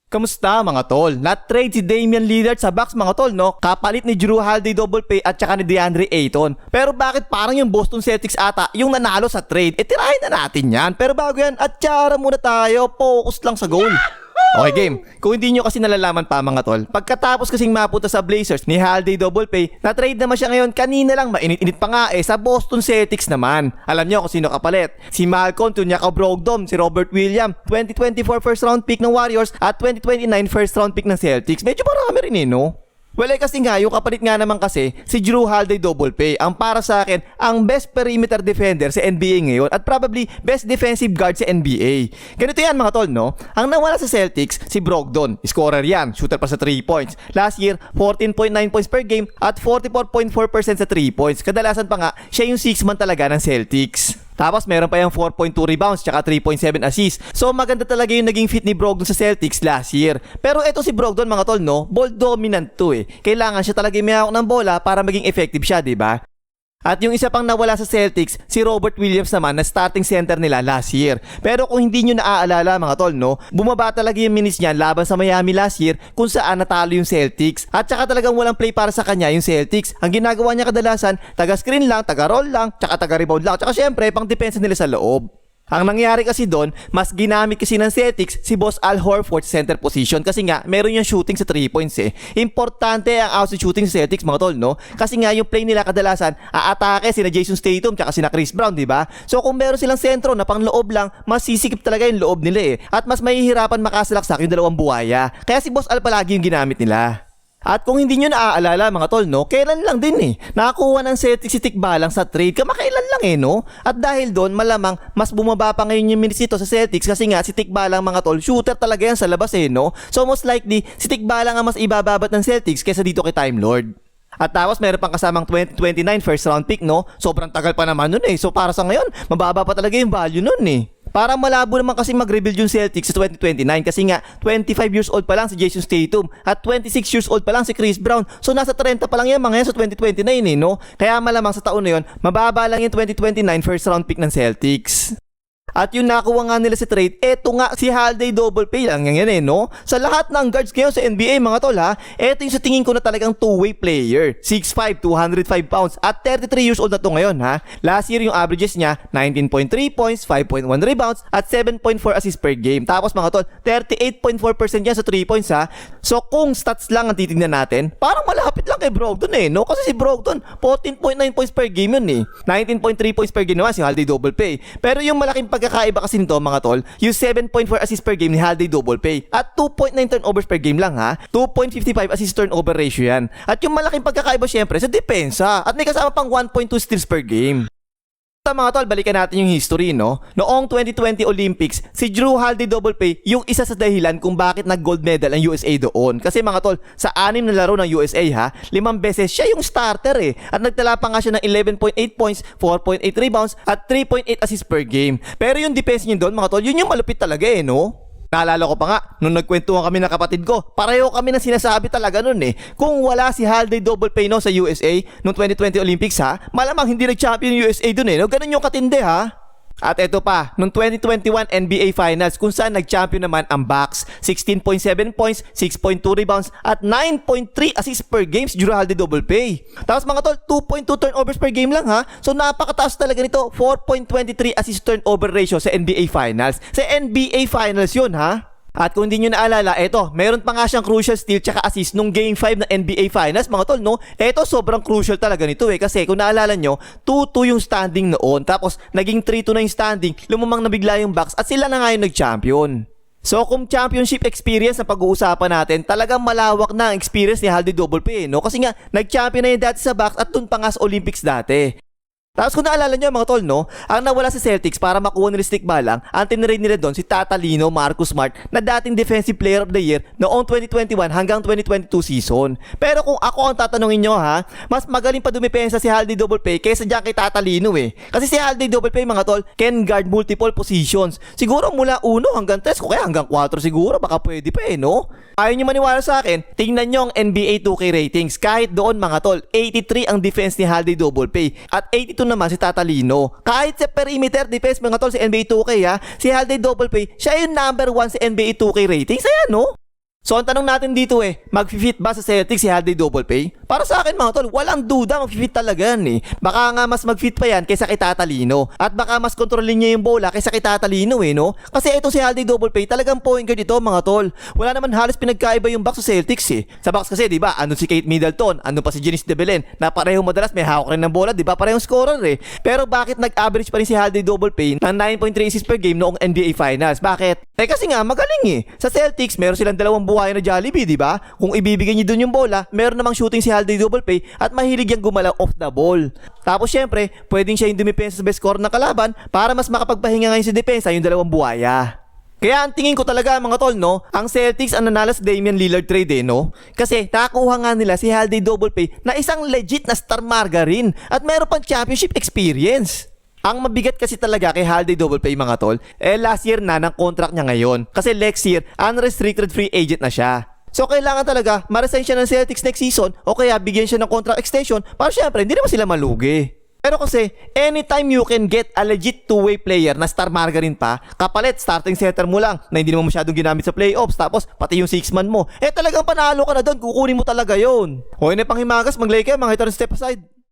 Kamusta mga tol? Na-trade si Damian Lillard sa Bucks mga tol, no? Kapalit ni Jrue Holiday double pay at saka ni DeAndre Ayton. Pero bakit parang yung Boston Celtics ata yung nanalo sa trade? Tirahin na natin yan. Pero bago yan, atsara muna tayo. Focus lang sa goal. Okay game, kung hindi nyo kasi nalalaman pa mga tol, pagkatapos kasing mapunta sa Blazers ni Holiday double pay, na-trade naman siya ngayon kanina lang, mainit-init pa nga sa Boston Celtics naman. Alam nyo kung sino kapalit? Si Malcolm Tunyaka Brogdon, si Robert Williams, 2024 first round pick ng Warriors at 2029 first round pick ng Celtics. Medyo marami rin no? Well, kasi nga, yung kapalit nga naman kasi, si Jrue Holiday double pay, ang para sa akin, ang best perimeter defender sa NBA ngayon at probably best defensive guard sa NBA. Ganito yan mga tol, no? Ang nawala sa Celtics, si Brogdon, scorer yan, shooter pa sa 3 points. Last year, 14.9 points per game at 44.4% sa 3 points. Kadalasan pa nga, siya yung 6 man talaga ng Celtics. Tapos meron pa yung 4.2 rebounds tsaka 3.7 assists. So maganda talaga yung naging fit ni Brogdon sa Celtics last year. Pero eto si Brogdon mga tol, no? Ball dominant to Kailangan siya talaga yung may hawak ng bola para maging effective siya, di ba? At yung isa pang nawala sa Celtics, si Robert Williams naman na starting center nila last year. Pero kung hindi nyo naaalala mga tol, no, bumaba talaga yung minutes niya laban sa Miami last year kung saan natalo yung Celtics. At saka talagang walang play para sa kanya yung Celtics. Ang ginagawa niya kadalasan, taga-screen lang, taga-roll lang, tsaka taga-rebound lang. Tsaka syempre, pang depensa nila sa loob. Ang nangyari kasi doon, mas ginamit kasi ng Celtics si Boss Al Horford sa center position kasi nga meron yung shooting sa 3 points Importante ang outside shooting sa Celtics mga tol, no? Kasi nga yung play nila kadalasan aatake sina Jason Tatum tsaka sina Chris Brown, di ba? So kung meron silang sentro na pang loob lang, mas sisikip talaga yung loob nila at mas mahihirapan makasalaksak yung dalawang buhaya. Kaya si Boss Al palagi yung ginamit nila. At kung hindi nyo naaalala mga tol, no, kailan lang din nakakuha ng Celtics si Tikbalang sa trade, kamakailan lang no? At dahil doon, malamang mas bumaba pa ngayon yung minutes nito sa Celtics kasi nga si Tikbalang mga tol, shooter talaga yan sa labas no? So most likely, si Tikbalang ang mas ibababat ng Celtics kaysa dito kay Time Lord. At tapos meron pang kasamang 2029 first round pick, no? Sobrang tagal pa naman nun So para sa ngayon, mababa pa talaga yung value nun Para malabo naman kasi mag-rebuild yung Celtics sa 2029 kasi nga 25 years old pa lang si Jason Tatum at 26 years old pa lang si Chris Brown. So nasa 30 pa lang yan mga yan sa 2029 no? Kaya malamang sa taon na yun, mababa lang yung 2029 first round pick ng Celtics. At yung nakuha nga nila sa trade, eto nga si Holiday double pay lang yan no? Sa lahat ng guards ngayon sa NBA mga tol eto yung sa tingin ko na talagang two-way player. 6'5", 205 pounds at 33 years old na to ngayon Last year yung averages niya, 19.3 points, 5.1 rebounds at 7.4 assists per game. Tapos mga tol, 38.4% yan sa 3 points So kung stats lang ang titignan natin, parang malapit lang kay Brogdon no? Kasi si Brogdon, 14.9 points per game yun 19.3 points per game naman si Holiday double pay. Pero yung malaking pagkakaiba kasi nito mga tol, yung 7.4 assists per game ni Holiday double pay at 2.9 turnovers per game lang 2.55 assist turnover ratio yan. At yung malaking pagkakaiba syempre sa depensa at may kasama pang 1.2 steals per game. Mga tol, balikan natin yung history no. Noong 2020 Olympics, si Jrue Holiday double pay yung isa sa dahilan kung bakit nag-gold medal ang USA doon. Kasi mga tol, sa 6 na laro ng USA 5 beses siya yung starter At nagtala pa nga siya ng 11.8 points, 4.8 rebounds at 3.8 assists per game. Pero yung defense niya doon mga tol, yun yung malupit talaga no. Naalala ko pa nga, nung nagkwentuhan kami ng kapatid ko, pareho kami na sinasabi talaga nun Kung wala si Holiday double pay no sa USA nung 2020 Olympics malamang hindi nag-champion yung USA dun no? Ganun yung katindi At eto pa, nung 2021 NBA Finals kung saan nag-champion naman ang Bucks, 16.7 points, 6.2 rebounds at 9.3 assists per game si Jrue Holiday double pay. Tapos mga tol, 2.2 turnovers per game lang So napakataas talaga nito, 4.23 assist turnover ratio sa NBA Finals. Sa NBA Finals yun At kung hindi nyo naalala, eto, meron pa nga siyang crucial steal tsaka assist nung Game 5 ng NBA Finals, mga tol, no? Eto, sobrang crucial talaga nito kasi kung naalala nyo, 2-2 yung standing noon, tapos naging 3-2 na yung standing, lumamang na bigla yung Bucks at sila na nga yung nag-champion. So kung championship experience na pag-uusapan natin, talagang malawak na ang experience ni Holiday double pay no? Kasi nga, nag-champion na yung dati sa Bucks at dun pa nga sa Olympics dati. Tapos kung naalala nyo mga tol no, ang nawala sa Celtics para makuha nila si Tikbalang, ang tinrade nila doon si Tatalino, Marcus Smart na dating Defensive Player of the Year noong 2021 hanggang 2022 season. Pero kung ako ang tatanungin nyo mas magaling pa dumipensa si Holiday double pay kaysa dyan kay Tatalino Kasi si Holiday double pay mga tol can guard multiple positions. Siguro mula 1 hanggang 3 o kaya hanggang 4 siguro baka pwede pa no. Ayaw nyo maniwala sa akin, tingnan nyo ang NBA 2K ratings. Kahit doon mga tol, 83 ang defense ni Holiday double pay at 82 naman si Tatalino. Kahit sa perimeter defense mga tol sa NBA 2K si Holiday double pay, siya yung number 1 sa NBA 2K ratings. Ayan no. So ang tanong natin dito mag-fit ba sa Celtics si Holiday Double Pay? Para sa akin mga tol, walang duda mag-fit talaga yan Baka nga mas mag-fit pa yan kaysa kay Tatalino. At baka mas kontrolin niya yung bola kaysa kay Tatalino no? Kasi itong si Holiday Double Pay talagang point guard ito mga tol. Wala naman halos pinagkaiba yung Bucks sa Celtics Sa Bucks kasi di ba, ano si Kate Middleton, ano pa si Giannis De Belen, na pareho madalas may hawak rin ng bola, di ba? Parehong scorer Pero bakit nag-average pa rin si Holiday Double Pay ng 9.3 assists per game noong NBA Finals? Bakit? Kasi nga magaling Sa Celtics, meron silang dalawang buhay na Jollibee, di ba? Kung ibibigay niyo dun yung bola, meron namang shooting si Holiday Double Pay at mahilig yang gumalaw off the ball. Tapos syempre, pwedeng siya yung dumipensa sa best scorer ng kalaban para mas makapagpahinga ngayon sa depensa yung dalawang buhaya. Kaya ang tingin ko talaga mga tol ang Celtics ang nanalo sa Damian Lillard trade Kasi nakakuha nga nila si Holiday Double Pay na isang legit na star margarine at meron pang championship experience. Ang mabigat kasi talaga kay Holiday Double Pay mga tol, last year na ng contract niya ngayon. Kasi next year, unrestricted free agent na siya. So kailangan talaga ma-resign siya ng Celtics next season o kaya bigyan siya ng contract extension para syempre hindi naman sila malugi. Pero kasi, anytime you can get a legit two-way player na star margarine pa, kapalit starting center mo lang na hindi naman masyadong ginamit sa playoffs, tapos pati yung 6-man mo, talagang panalo ka na doon, kukunin mo talaga yon. O yun panghimagas, mag-lay kayo, mga step aside.